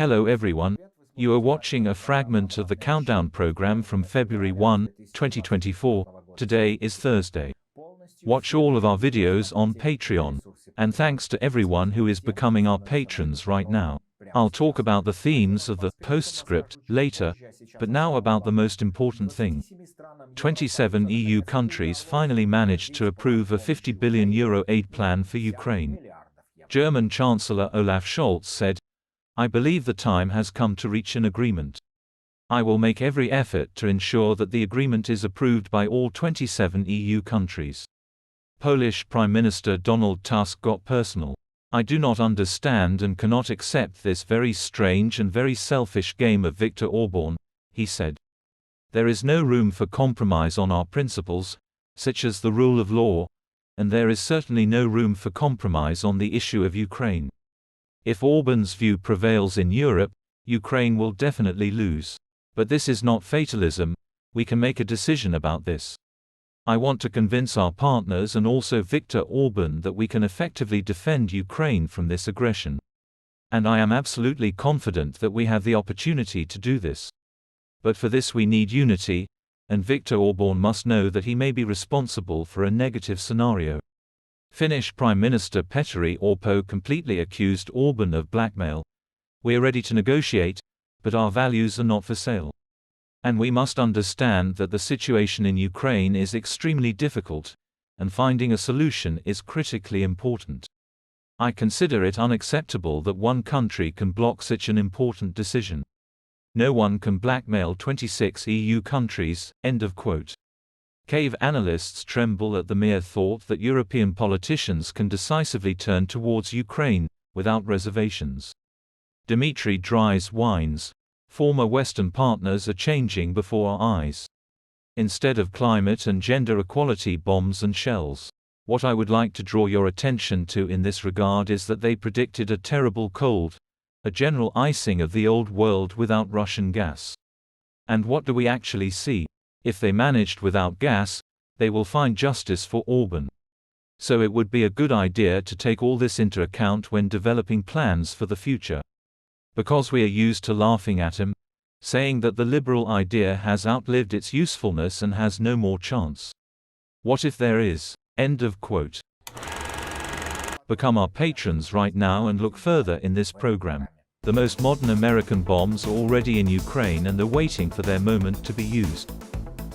Hello everyone, you are watching a fragment of the countdown program from February 1, 2024, today is Thursday. Watch all of our videos on Patreon, and thanks to everyone who is becoming our patrons right now. I'll talk about the themes of the postscript later, but now about the most important thing. 27 EU countries finally managed to approve a €50 billion aid plan for Ukraine. German Chancellor Olaf Scholz said, "I believe the time has come to reach an agreement. I will make every effort to ensure that the agreement is approved by all 27 EU countries." Polish Prime Minister Donald Tusk got personal. "I do not understand and cannot accept this very strange and very selfish game of Viktor Orban," he said. "There is no room for compromise on our principles, such as the rule of law, and there is certainly no room for compromise on the issue of Ukraine. If Orban's view prevails in Europe, Ukraine will definitely lose. But this is not fatalism, we can make a decision about this. I want to convince our partners and also Viktor Orban that we can effectively defend Ukraine from this aggression. And I am absolutely confident that we have the opportunity to do this. But for this we need unity, and Viktor Orban must know that he may be responsible for a negative scenario." Finnish Prime Minister Petteri Orpo completely accused Orban of blackmail. "We are ready to negotiate, but our values are not for sale. And we must understand that the situation in Ukraine is extremely difficult, and finding a solution is critically important. I consider it unacceptable that one country can block such an important decision. No one can blackmail 26 EU countries." End of quote. Kyiv analysts tremble at the mere thought that European politicians can decisively turn towards Ukraine, without reservations. Dmitry Dries whines, "Former Western partners are changing before our eyes. Instead of climate and gender equality bombs and shells. What I would like to draw your attention to in this regard is that they predicted a terrible cold, a general icing of the old world without Russian gas. And what do we actually see? If they managed without gas, they will find justice for Orban. So it would be a good idea to take all this into account when developing plans for the future. Because we are used to laughing at him, saying that the liberal idea has outlived its usefulness and has no more chance. What if there is?" End of quote. Become our patrons right now and look further in this program. The most modern American bombs are already in Ukraine and are waiting for their moment to be used.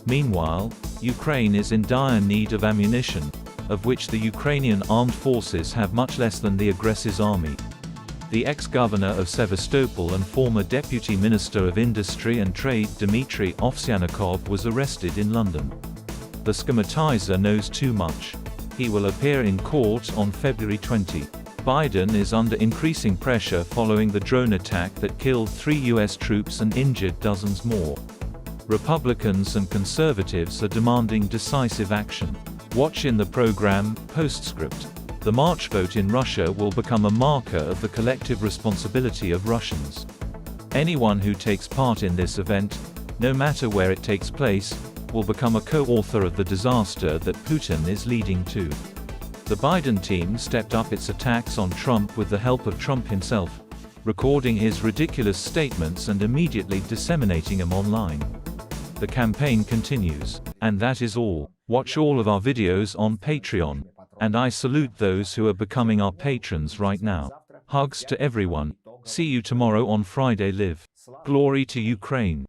Meanwhile, Ukraine is in dire need of ammunition, of which the Ukrainian armed forces have much less than the aggressor's army. The ex-governor of Sevastopol and former deputy minister of industry and trade Dmitry Ovsyannikov was arrested in London. The schematizer knows too much. He will appear in court on February 20. Biden is under increasing pressure following the drone attack that killed 3 US troops and injured dozens more. Republicans and conservatives are demanding decisive action. Watch in the program, Postscript. The March vote in Russia will become a marker of the collective responsibility of Russians. Anyone who takes part in this event, no matter where it takes place, will become a co-author of the disaster that Putin is leading to. The Biden team stepped up its attacks on Trump with the help of Trump himself, recording his ridiculous statements and immediately disseminating them online. The campaign continues. And that is all. Watch all of our videos on Patreon. And I salute those who are becoming our patrons right now. Hugs to everyone. See you tomorrow on Friday Live. Glory to Ukraine.